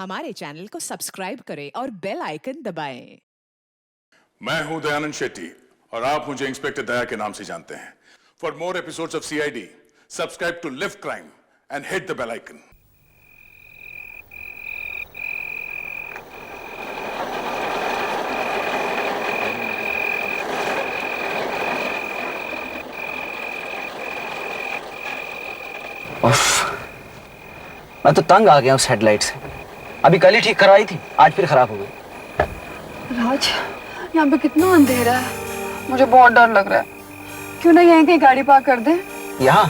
हमारे चैनल को सब्सक्राइब करें और बेल आइकन दबाएं। मैं हूं दयानंद शेट्टी और आप मुझे इंस्पेक्टर दया के नाम से जानते हैं। For more episodes of CID, subscribe to Liv Crime and hit the bell icon. मैं तो तंग आ गया उस हेडलाइट से। अभी कल ही ठीक करवाई थी, आज फिर खराब हो गई। राज, यहाँ पे कितना अंधेरा है, मुझे बहुत डर लग रहा है। क्यों ना यहीं कहीं गाड़ी पार्क कर दें? यहाँ?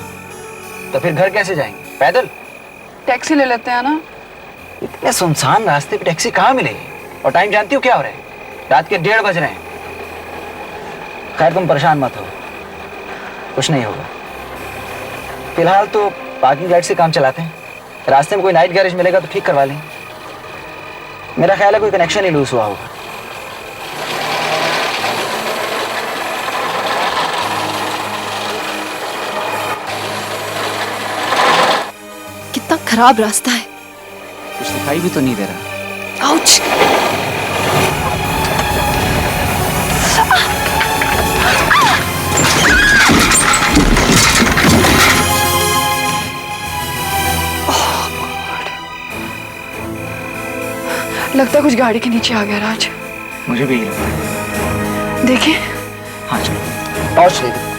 तो फिर घर कैसे जाएंगे? पैदल? टैक्सी ले लेते हैं ना। इतने सुनसान रास्ते पे टैक्सी कहाँ मिलेगी? और टाइम जानती हो क्या हो रहा है? रात के 1:30 बज रहे हैं। खैर तुम परेशान मत हो, कुछ नहीं होगा। फिलहाल तो पार्किंग लाइट से काम चलाते हैं। रास्ते में कोई नाइट गैरेज मिलेगा तो ठीक करवा लेंगे। मेरा ख्याल है कोई कनेक्शन ही लूज हुआ होगा। कितना खराब रास्ता है। कुछ दिखाई भी तो नहीं दे रहा। आउच! लगता है कुछ गाड़ी के नीचे आ गया राज। मुझे भी यही लग रहा है। देखिए। हाँ चलो, टॉर्च ले दो।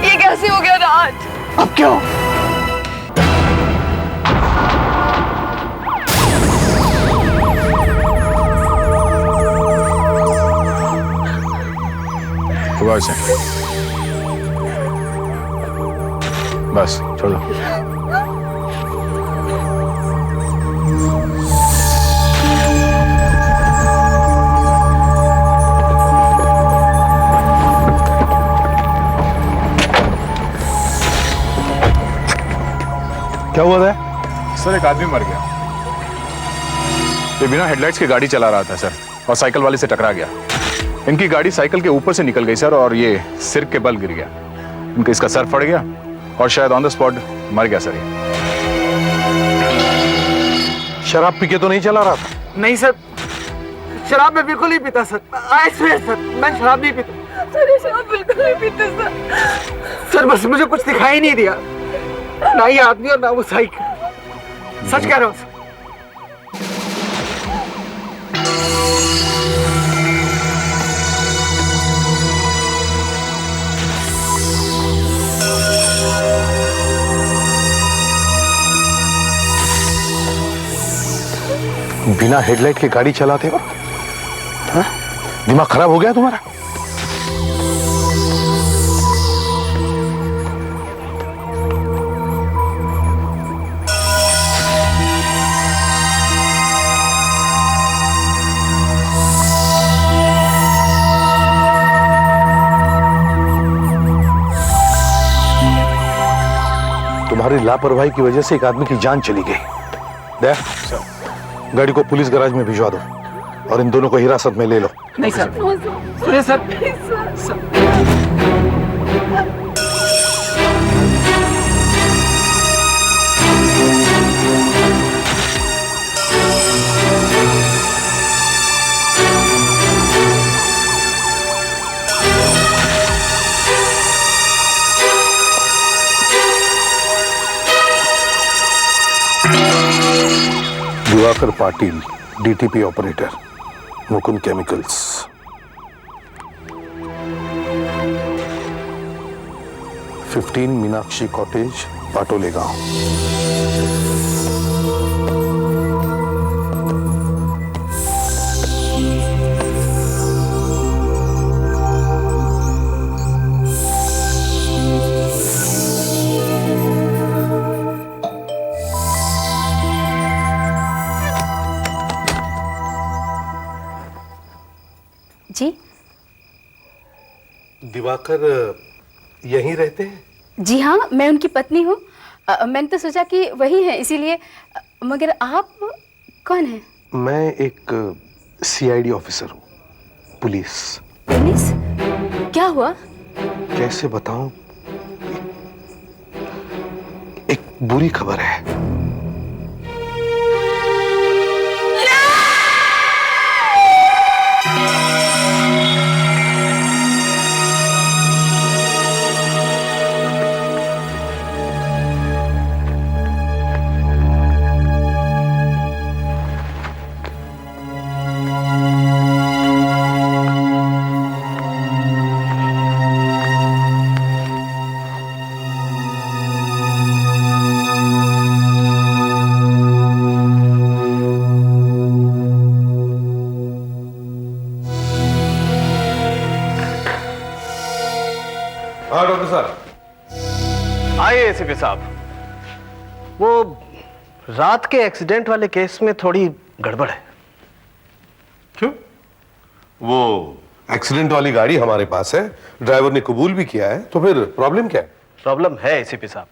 ये कैसे हो गया राज? अब क्यों? बस छोड़ो। क्या हुआ था? सर एक आदमी मर गया। ये बिना हेडलाइट्स की गाड़ी चला रहा था सर, और साइकिल वाले से टकरा गया। इनकी गाड़ी साइकिल के ऊपर से निकल गई सर, और ये सिर के बल गिर गया। इनका इसका सर फट गया और शायद ऑन द स्पॉट मर गया सर। शराब पी के तो नहीं चला रहा था? नहीं सर, शराब मैं बिल्कुल नहीं पीता सर। आई स्वेयर सर, मैं शराब नहीं पीता। सर शराब बिल्कुल नहीं पीते सर। सर बस मुझे कुछ दिखाई नहीं दिया, ना ये आदमी और ना वो साइकिल। सच कह रहा हूँ सर। बिना हेडलाइट के गाड़ी चलाते हो? हाँ? दिमाग खराब हो गया तुम्हारा? तुम्हारी लापरवाही की वजह से एक आदमी की जान चली गई। दया, गाड़ी को पुलिस गैराज में भिजवा दो और इन दोनों को हिरासत में ले लो। नहीं सर, सुनिए sir. Diwakar Patil, DTP operator, Mukund chemicals. (15) Meenakshi cottage, Patole गांव। जी दिवाकर यहीं रहते हैं? जी हाँ, मैं उनकी पत्नी हूँ। मैंने तो सोचा कि वही है, इसीलिए। मगर आप कौन हैं? मैं एक सीआईडी ऑफिसर हूँ। पुलिस। पुलिस? क्या हुआ? कैसे बताऊं? एक बुरी खबर है। हाँ डॉक्टर साहब। आइए एसीपी साहब, वो रात के एक्सीडेंट वाले केस में थोड़ी गड़बड़ है। क्यों? वो एक्सीडेंट वाली गाड़ी हमारे पास है, ड्राइवर ने कबूल भी किया है, तो फिर प्रॉब्लम क्या है? प्रॉब्लम है एसीपी साहब,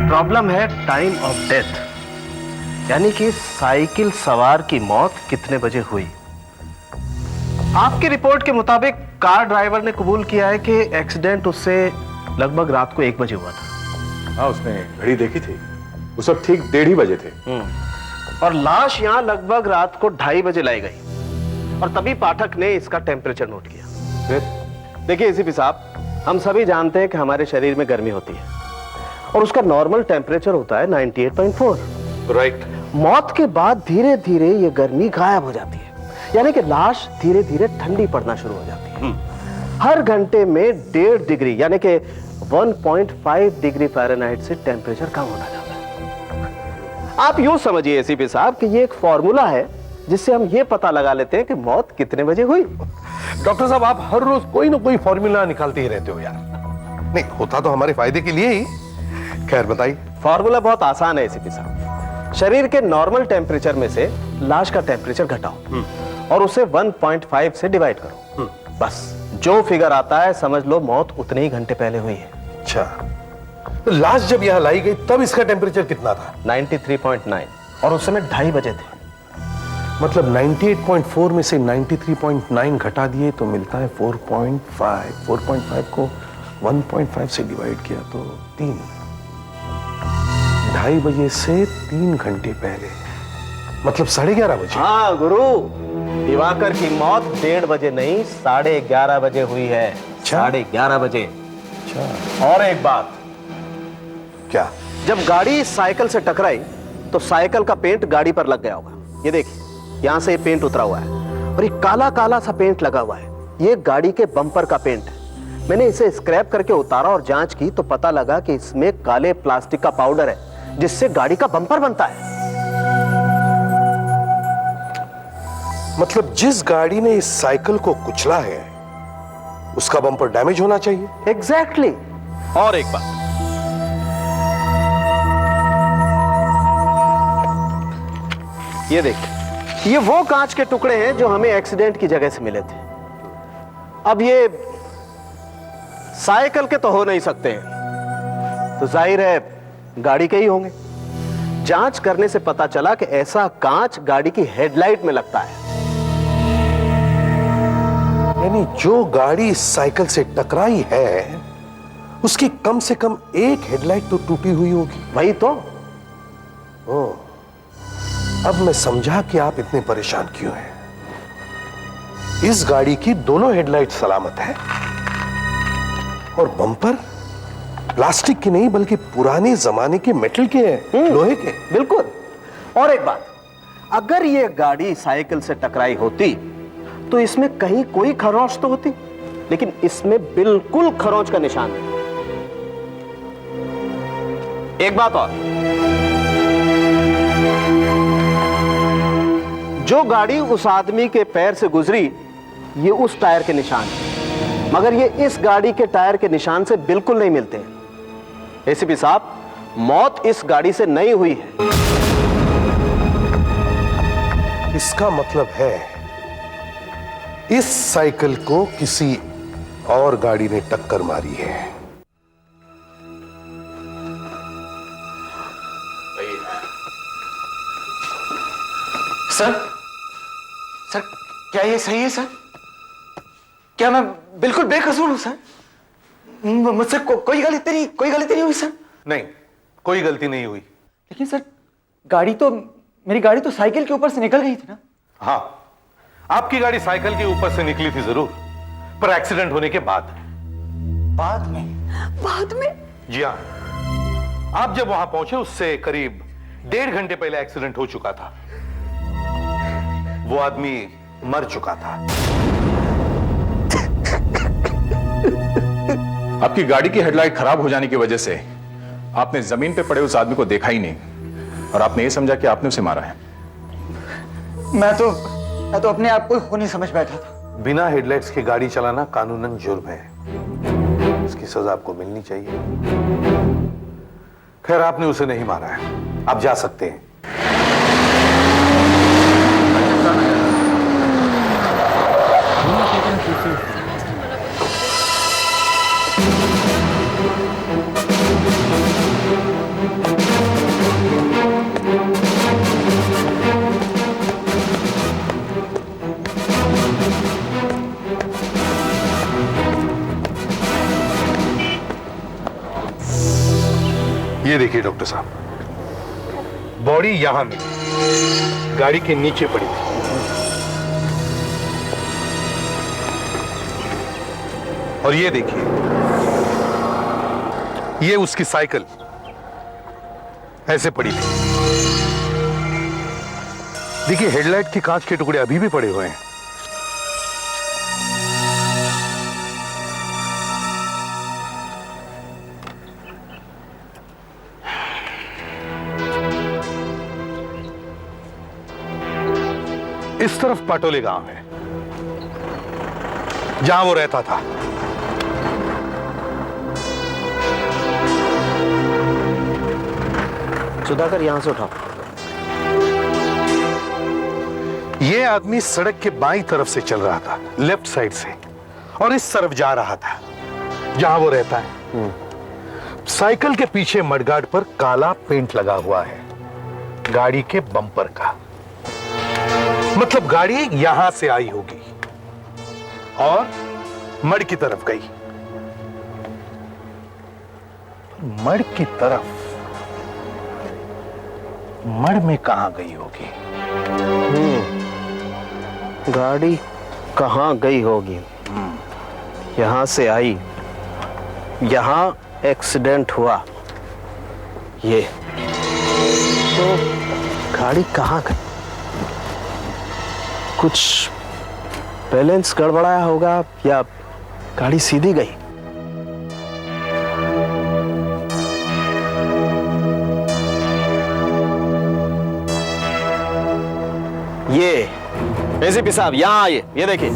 प्रॉब्लम है टाइम ऑफ डेथ, यानी कि साइकिल सवार की मौत कितने बजे हुई। आपकी रिपोर्ट के मुताबिक कार ड्राइवर ने कबूल किया है कि एक्सीडेंट उससे लगभग रात को 1 बजे हुआ था। हाँ, उसने घड़ी देखी थी, उस वक्त ठीक 1:30 बजे थे। और लाश यहां लगभग रात को 2:30 बजे लाई गई, और तभी पाठक ने इसका टेम्परेचर नोट किया। फिर देखिए एसीपी साहब, हम सभी जानते हैं कि हमारे शरीर में गर्मी होती है और उसका नॉर्मल टेम्परेचर होता है 98.4। राइट। मौत के बाद धीरे धीरे ये गर्मी गायब हो जाती है, यानी कि लाश धीरे धीरे ठंडी पड़ना शुरू हो जाती है। हर घंटे में 1.5 डिग्री यानी कि 1.5 डिग्री फ़ारेनहाइट से टेम्परेचर कम होता जाता है। आप यूं समझिए एसीपी साहब कि ये एक फॉर्मूला है जिससे हम ये पता लगा लेते हैं कि मौत कितने बजे हुई। डॉक्टर साहब, आप हर रोज कोई ना कोई फॉर्मूला निकालते ही रहते हो यार। नहीं, होता तो हमारे फायदे के लिए ही। खैर बताइए। फॉर्मूला बहुत आसान है एसीपी साहब। शरीर के नॉर्मल टेम्परेचर में से लाश का टेम्परेचर घटाओ और उसे 1.5 से डिवाइड करो। बस जो फिगर आता है समझ लो मौत उतने ही घंटे पहले हुई है। अच्छा, तो लाश जब यहां लाई गई तब इसका टेम्परेचर कितना था? 93.9, और उस समय 2:30 बजे थे। मतलब 98.4 में से 93.9 घटा दिए तो मिलता है 4.5। 4.5 को 1.5 से डिवाइड किया तो 3। 2:30 बजे से 3 घंटे पहले, मतलब 11:30 बजे। हाँ गुरु, दिवाकर की मौत 1:30 बजे नहीं 11:30 बजे हुई है। 11:30 बजे। अच्छा। और एक बात, क्या? जब गाड़ी साइकिल से टकराई तो साइकिल का पेंट गाड़ी पर लग गया होगा। ये देखिए, यहां से ये पेंट उतरा हुआ है और ये काला काला सा पेंट लगा हुआ है। ये गाड़ी के बम्पर का पेंट है। मैंने इसे स्क्रैप करके उतारा और जांच की तो पता लगा कि इसमें काले प्लास्टिक का पाउडर है जिससे गाड़ी का बम्पर बनता है। मतलब जिस गाड़ी ने इस साइकिल को कुचला है उसका बम्पर डैमेज होना चाहिए। एग्जैक्टली। और एक बात, ये देखिए, ये वो कांच के टुकड़े हैं जो हमें एक्सीडेंट की जगह से मिले थे। अब ये साइकिल के तो हो नहीं सकते हैं, तो जाहिर है गाड़ी के ही होंगे। जांच करने से पता चला कि ऐसा कांच गाड़ी की हेडलाइट में लगता है। यानी जो गाड़ी इस साइकिल से टकराई है उसकी कम से कम एक हेडलाइट तो टूटी हुई होगी। वही तो। अब मैं समझा कि आप इतने परेशान क्यों हैं। इस गाड़ी की दोनों हेडलाइट सलामत है और बम्पर प्लास्टिक की नहीं बल्कि पुराने जमाने के मेटल के हैं, लोहे के। बिल्कुल। और एक बात, अगर ये गाड़ी साइकिल से टकराई होती तो इसमें कहीं कोई खरोंच तो होती, लेकिन इसमें बिल्कुल खरोंच का निशान नहीं। एक बात और, जो गाड़ी उस आदमी के पैर से गुजरी ये उस टायर के निशान है, मगर ये इस गाड़ी के टायर के निशान से बिल्कुल नहीं मिलते हैं। एसीपी साहब, मौत इस गाड़ी से नहीं हुई है। इसका मतलब है इस साइकिल को किसी और गाड़ी ने टक्कर मारी है। सर, क्या ये सही है सर? क्या मैं बिल्कुल बेकसूर हूं सर? मुझसे कोई गलती नहीं हुई सर? नहीं, कोई गलती नहीं हुई। लेकिन सर मेरी गाड़ी तो साइकिल के ऊपर से निकल गई थी ना? हाँ, आपकी गाड़ी साइकिल के ऊपर से निकली थी जरूर, पर एक्सीडेंट होने के बाद। बाद में? जी हाँ, आप जब वहां पहुंचे उससे करीब 1.5 घंटे पहले एक्सीडेंट हो चुका था। वो आदमी मर चुका था। आपकी गाड़ी की हेडलाइट खराब हो जाने की वजह से आपने जमीन पे पड़े उस आदमी को देखा ही नहीं और आपने ये समझा कि आपने उसे मारा है। मैं तो अपने आप को खूनी समझ बैठा था। बिना हेडलाइट्स की गाड़ी चलाना कानूनन जुर्म है, इसकी सजा आपको मिलनी चाहिए। खैर, आपने उसे नहीं मारा है, आप जा सकते हैं। ये देखिए डॉक्टर साहब, बॉडी यहां मिली, गाड़ी के नीचे पड़ी थी। और ये देखिए, ये उसकी साइकिल ऐसे पड़ी थी। देखिए, हेडलाइट के कांच के टुकड़े अभी भी पड़े हुए हैं। इस तरफ पाटोले गांव है, जहां वो रहता था। सुधाकर, यहां से उठाओ। ये आदमी सड़क के बाईं तरफ से चल रहा था, लेफ्ट साइड से, और इस तरफ जा रहा था जहां वो रहता है। साइकिल के पीछे मडगार्ड पर काला पेंट लगा हुआ है, गाड़ी के बम्पर का। मतलब गाड़ी यहां से आई होगी और मड की तरफ गई। मड की तरफ, मड में कहां गई होगी? गाड़ी कहां गई होगी? यहां से आई, यहां एक्सीडेंट हुआ। ये तो गाड़ी कहां गई? कुछ बैलेंस गड़बड़ाया होगा या गाड़ी सीधी गई। ये एसीपी साहब, यहां आइए। ये देखिए,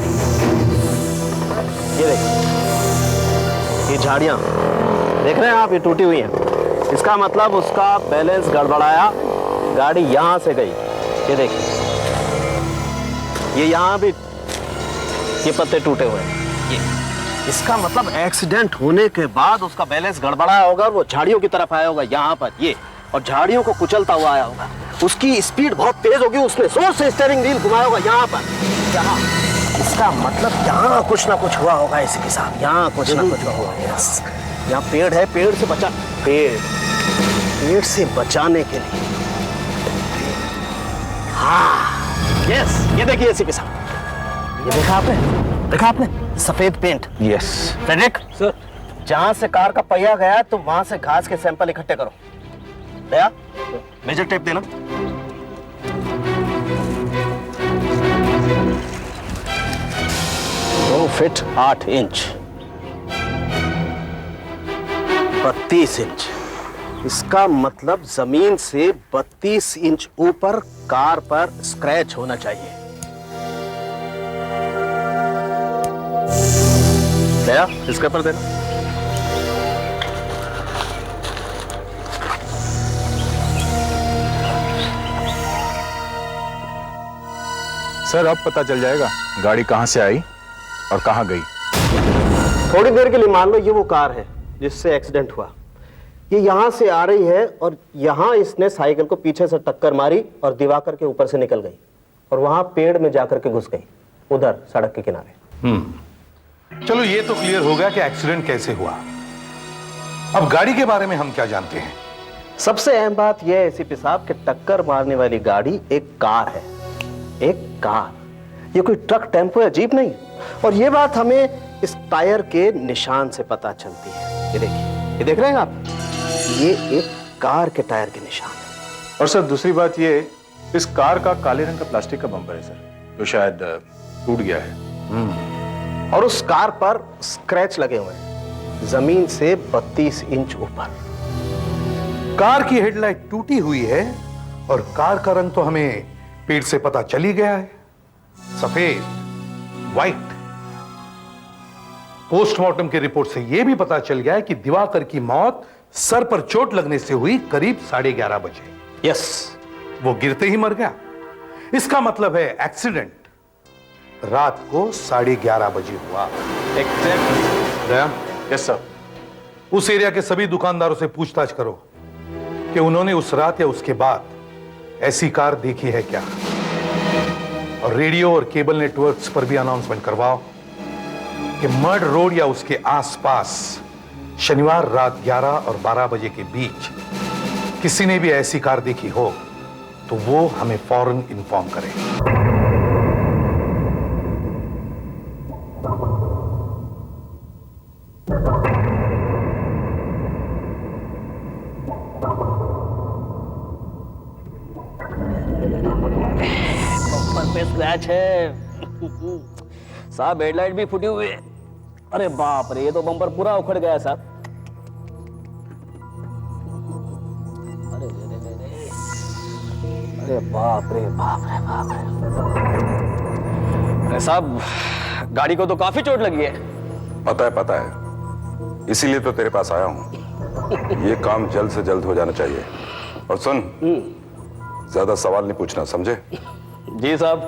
ये झाड़ियां देख रहे हैं आप, ये टूटी हुई हैं। इसका मतलब उसका बैलेंस गड़बड़ाया, गाड़ी यहां से गई। ये देखिए, ये यहां भी ये पत्ते टूटे हुए हैं। ये इसका मतलब एक्सीडेंट होने के बाद उसका बैलेंस गड़बड़ाया होगा, वो झाड़ियों की तरफ आया होगा यहां पर, ये, और झाड़ियों को कुचलता हुआ आया होगा। उसकी स्पीड बहुत तेज होगी, उसने जोर से स्टीयरिंग व्हील घुमाया होगा यहां पर, यहाँ। इसका मतलब यहाँ कुछ ना कुछ हुआ होगा एसीपी साहब, यहाँ कुछ ना कुछ हुआ होगा। यस, यहाँ पेड़ है, पेड़ से बचाने के लिए। हाँ, यस, ये देखिए एसीपी साहब, ये देखा आपने सफेद पेंट। यस फ्रेडरिक सर, जहां से कार का पहिया गया तो वहां से घास के सैंपल इकट्ठे करो। दया, मेजर टेप देना। 2 फीट 8 इंच, 32 इंच। इसका मतलब जमीन से 32 इंच ऊपर कार पर स्क्रैच होना चाहिए। दया, इसके ऊपर देना। सर, अब पता चल जाएगा गाड़ी कहां से आई और कहां गई। थोड़ी देर के लिए मान लो ये वो कार है जिससे एक्सीडेंट हुआ। ये यहां से आ रही है और यहां इसने साइकिल को पीछे से टक्कर मारी और दिवाकर के ऊपर से निकल गई और वहां पेड़ में जाकर के घुस गई, उधर सड़क के किनारे। चलो ये तो क्लियर हो गया कि एक्सीडेंट कैसे हुआ। अब गाड़ी के बारे में हम क्या जानते हैं? सबसे अहम बात यह है एसीपी साहब कि टक्कर मारने वाली गाड़ी एक कार है, एक कार, ये कोई ट्रक, टेम्पो या जीप नहीं। और ये बात हमें इस टायर के निशान से पता चलती है। ये देखिए, ये देख रहे हैं आप, ये एक कार के टायर के निशान है। और सर दूसरी बात ये, इस कार का काले रंग का प्लास्टिक का बम्पर है सर, जो शायद टूट गया है। और उस कार पर स्क्रैच लगे हुए हैं, जमीन से 32 इंच ऊपर। कार की हेडलाइट टूटी हुई है और कार का रंग तो हमें पेड़ से पता चल ही गया है, सफेद, व्हाइट। पोस्टमार्टम की रिपोर्ट से यह भी पता चल गया है कि दिवाकर की मौत सर पर चोट लगने से हुई करीब 11:30 बजे। यस, वो गिरते ही मर गया। इसका मतलब है एक्सीडेंट रात को 11:30 बजे हुआ। दया, यस सर। उस एरिया के सभी दुकानदारों से पूछताछ करो कि उन्होंने उस रात या उसके बाद ऐसी कार देखी है क्या। और रेडियो और केबल नेटवर्क्स पर भी अनाउंसमेंट करवाओ कि मर्ड रोड या उसके आसपास शनिवार रात 11 और 12 बजे के बीच किसी ने भी ऐसी कार देखी हो तो वो हमें फौरन इन्फॉर्म करें। बम्पर पे स्क्रैच है साहब, हेडलाइट भी फूटी हुई है। अरे बाप रे, ये तो बम्पर पूरा उखड़ गया साहब। अरे रे रे रे रे, अरे बाप रे बाप रे बाप रे। अरे साहब, गाड़ी को तो काफी चोट लगी है। पता है, इसीलिए तो तेरे पास आया हूं। ये काम जल्द से जल्द हो जाना चाहिए। और सुन, ज्यादा सवाल नहीं पूछना, समझे? जी साहब।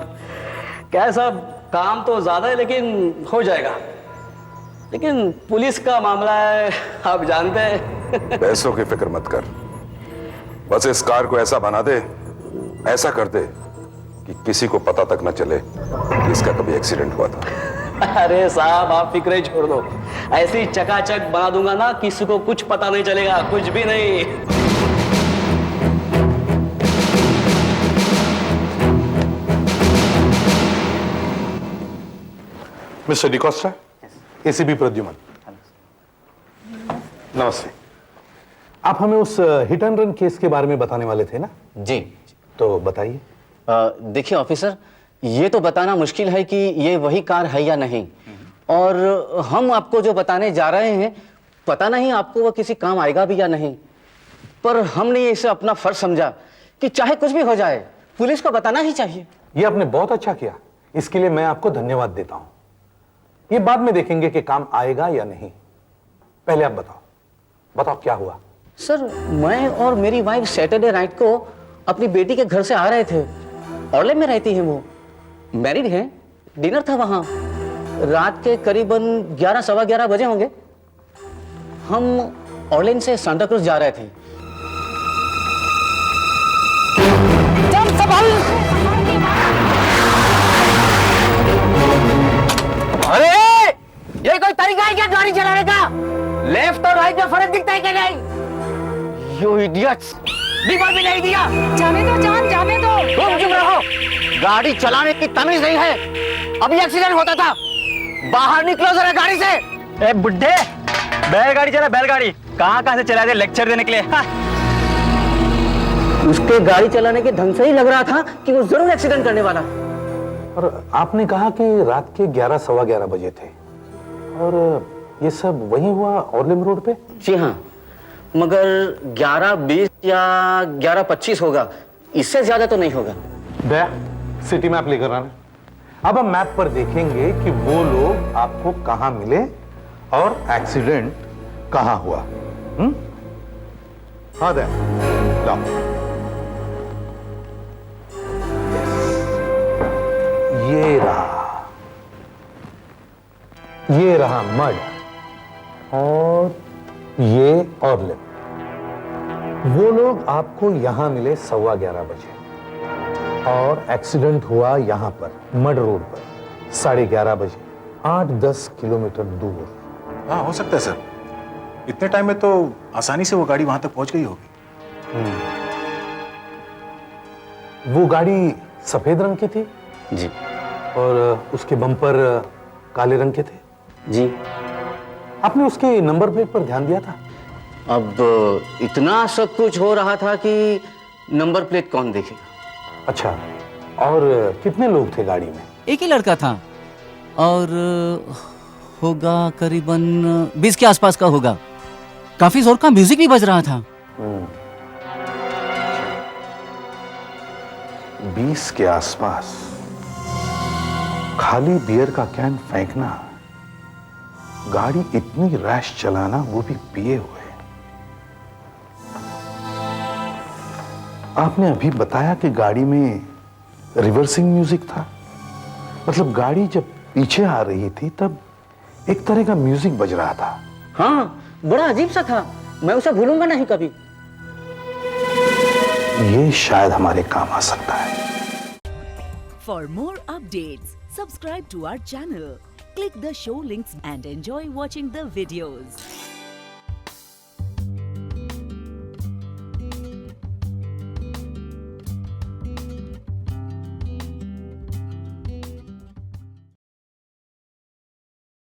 क्या है साहब, काम तो ज्यादा है लेकिन हो जाएगा। लेकिन पुलिस का मामला है, आप जानते हैं। पैसों की फिक्र मत कर, बस इस कार को ऐसा बना दे, ऐसा कर दे कि किसी को पता तक न चले कि इसका कभी एक्सीडेंट हुआ था। अरे साहब, आप फिक्र ही छोड़ दो, ऐसी चकाचक बना दूंगा ना, किसी को कुछ पता नहीं चलेगा, कुछ भी नहीं। मिस्टर डिकोस्टा, एसीपी प्रद्युमन, नमस्ते। आप हमें उस हिट एंड रन केस के बारे में बताने वाले थे ना? जी। तो बताइए। देखिए ऑफिसर, ये तो बताना मुश्किल है कि ये वही कार है या नहीं, और हम आपको जो बताने जा रहे हैं पता नहीं आपको वो किसी काम आएगा भी या नहीं, पर हमने इसे अपना फर्ज समझा कि चाहे कुछ भी हो जाए पुलिस को बताना ही चाहिए। ये आपने बहुत अच्छा किया, इसके लिए मैं आपको धन्यवाद देता हूं। ये बाद में देखेंगे कि काम आएगा या नहीं। पहले आप बताओ क्या हुआ? सर, मैं और मेरी वाइफ सैटरडे नाइट को अपनी बेटी के घर से आ रहे थे। ऑर्ले में रहती हैं वो, मैरिड हैं, डिनर था वहां। रात के करीबन 11 सवा 11 बजे होंगे। हम ऑर्लेन से सांता क्रूज जा रहे थे। अरे ये कोई तरीका है क्या गाड़ी चलाने का? लेफ्ट और राइट में फर्क दिखता है क्या नहीं? यू इडियट्स, दीवार भी नहीं दिया। जाने दो जान, जाने दो। तुम चुप रहो, गाड़ी चलाने की तमीज नहीं है। अभी एक्सीडेंट होता था, बाहर निकलो जरा गाड़ी से। ए बुड्ढे, बैलगाड़ी चला, बैलगाड़ी कहाँ से चला दे लेक्चर देने के लिए। हाँ। उसके गाड़ी चलाने के ढंग से ही लग रहा था कि वो जरूर एक्सीडेंट करने वाला। और आपने कहा कि रात के 11 सवा 11 बजे थे, और ये सब वही हुआ ऑर्लिम रोड पे? जी हाँ, मगर 11:20 या 11:25 होगा, इससे ज्यादा तो नहीं होगा। दया, सिटी मैप लेकर आना। अब हम मैप पर देखेंगे कि वो लोग आपको कहां मिले और एक्सीडेंट कहां हुआ। हाँ दया, लाओ। ये रहा मड और ये ऑर्लिम। वो लोग आपको यहां मिले 11:15 बजे और एक्सीडेंट हुआ यहां पर मड रोड पर 11:30 बजे। 8-10 किलोमीटर दूर। हाँ हो सकता है सर, इतने टाइम में तो आसानी से वो गाड़ी वहां तक पहुंच गई होगी। वो गाड़ी सफेद रंग की थी जी और उसके बम्पर काले रंग के थे। जी। आपने उसके नंबर प्लेट पर ध्यान दिया था? अब इतना सब कुछ हो रहा था कि नंबर प्लेट कौन देखेगा। अच्छा, और कितने लोग थे गाड़ी में? एक ही लड़का था और होगा करीबन 20 के आसपास का होगा। काफी जोर का म्यूजिक भी बज रहा था। 20 के आसपास। खाली बियर का कैन फेंकना, गाड़ी इतनी रैश चलाना, वो भी पिए हुए। आपने अभी बताया कि गाड़ी में रिवर्सिंग म्यूजिक था, मतलब गाड़ी जब पीछे आ रही थी तब एक तरह का म्यूजिक बज रहा था। हाँ, बड़ा अजीब सा था, मैं उसे भूलूंगा नहीं कभी। ये शायद हमारे काम आ सकता है। For more updates, subscribe to our channel, click the show links and enjoy watching the videos.